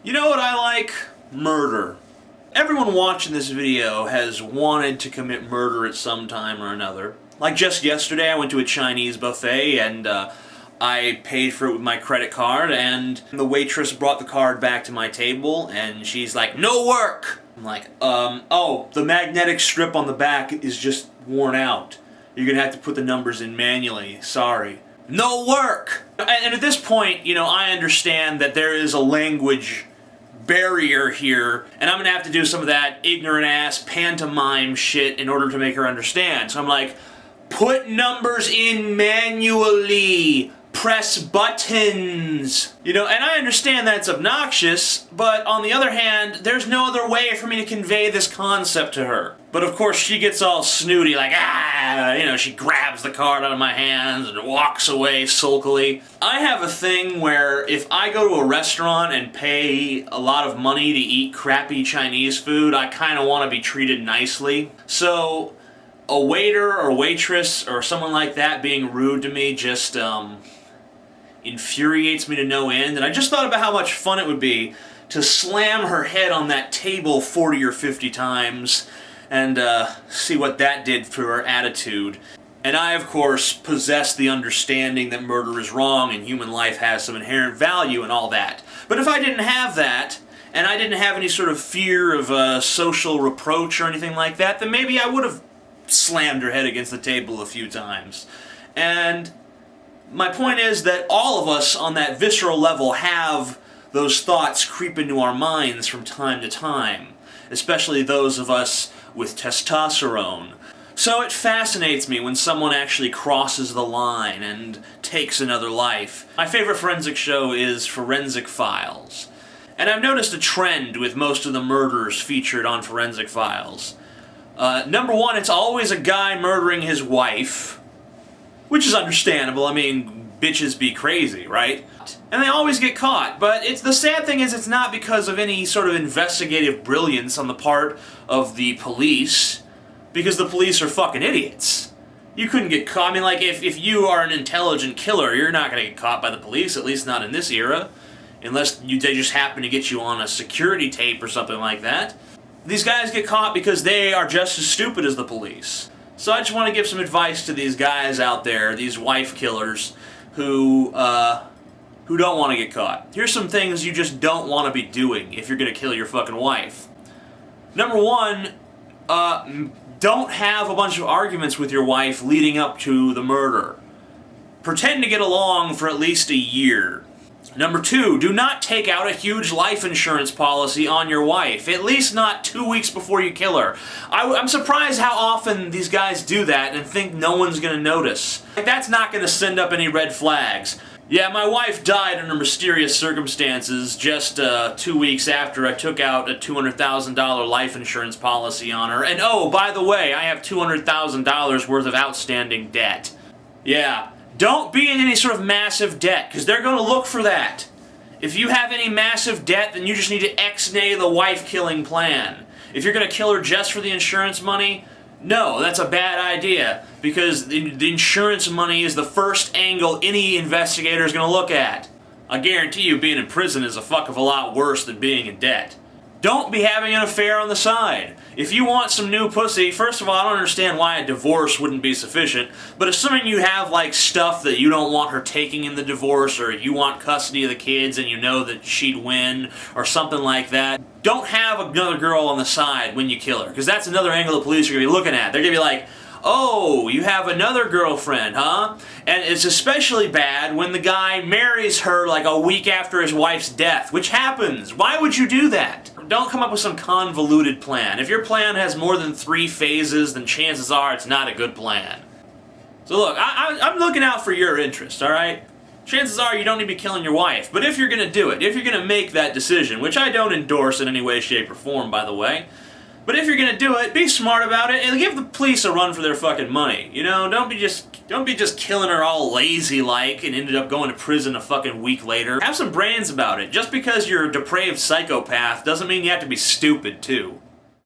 You know what I like? Murder. Everyone watching this video has wanted to commit murder at some time or another. Like just yesterday, I went to a Chinese buffet and I paid for it with my credit card, and the waitress brought the card back to my table and she's like, "No work!" I'm like, oh, the magnetic strip on the back is just worn out. You're gonna have to put the numbers in manually. Sorry. No work! And at this point, you know, I understand that there is a language barrier here, and I'm gonna have to do some of that ignorant-ass pantomime shit in order to make her understand. So I'm like, put numbers in manually! Press buttons! You know, and I understand that's obnoxious, but on the other hand, there's no other way for me to convey this concept to her. But of course she gets all snooty, like, you know, she grabs the card out of my hands and walks away sulkily. I have a thing where if I go to a restaurant and pay a lot of money to eat crappy Chinese food, I kind of want to be treated nicely. So a waiter or waitress or someone like that being rude to me just infuriates me to no end. And I just thought about how much fun it would be to slam her head on that table 40 or 50 times and see what that did for her attitude. And I, of course, possess the understanding that murder is wrong and human life has some inherent value and all that. But if I didn't have that, and I didn't have any sort of fear of social reproach or anything like that, then maybe I would have slammed her head against the table a few times. And my point is that all of us on that visceral level have those thoughts creep into our minds from time to time, especially those of us with testosterone. So it fascinates me when someone actually crosses the line and takes another life. My favorite forensic show is Forensic Files. And I've noticed a trend with most of the murders featured on Forensic Files. Number one, it's always a guy murdering his wife, which is understandable. I mean, bitches be crazy, right? And they always get caught, but the sad thing is it's not because of any sort of investigative brilliance on the part of the police, because the police are fucking idiots. You couldn't get caught. I mean, like, if you are an intelligent killer, you're not going to get caught by the police, at least not in this era, unless they just happen to get you on a security tape or something like that. These guys get caught because they are just as stupid as the police. So I just want to give some advice to these guys out there, these wife killers, who don't want to get caught. Here's some things you just don't want to be doing if you're going to kill your fucking wife. Number one, don't have a bunch of arguments with your wife leading up to the murder. Pretend to get along for at least a year. Number two, do not take out a huge life insurance policy on your wife, at least not 2 weeks before you kill her. I'm surprised how often these guys do that and think no one's going to notice. Like, that's not going to send up any red flags. Yeah, my wife died under mysterious circumstances just 2 weeks after I took out a $200,000 life insurance policy on her. And oh, by the way, I have $200,000 worth of outstanding debt. Yeah. Don't be in any sort of massive debt, because they're going to look for that. If you have any massive debt, then you just need to ex-nay the wife-killing plan. If you're going to kill her just for the insurance money, no, that's a bad idea, because the insurance money is the first angle any investigator is going to look at. I guarantee you being in prison is a fuck of a lot worse than being in debt. Don't be having an affair on the side. If you want some new pussy, first of all, I don't understand why a divorce wouldn't be sufficient, but assuming you have, like, stuff that you don't want her taking in the divorce, or you want custody of the kids and you know that she'd win, or something like that, don't have another girl on the side when you kill her, because that's another angle the police are going to be looking at. They're going to be like, oh, you have another girlfriend, huh? And it's especially bad when the guy marries her like a week after his wife's death, which happens. Why would you do that? Don't come up with some convoluted plan. If your plan has more than 3 phases, then chances are it's not a good plan. So look, I'm looking out for your interest, alright? Chances are you don't need to be killing your wife, but if you're going to do it, if you're going to make that decision, which I don't endorse in any way, shape, or form, by the way, but if you're going to do it, be smart about it and give the police a run for their fucking money. You know, don't be just killing her all lazy-like and ended up going to prison a fucking week later. Have some brains about it. Just because you're a depraved psychopath doesn't mean you have to be stupid, too.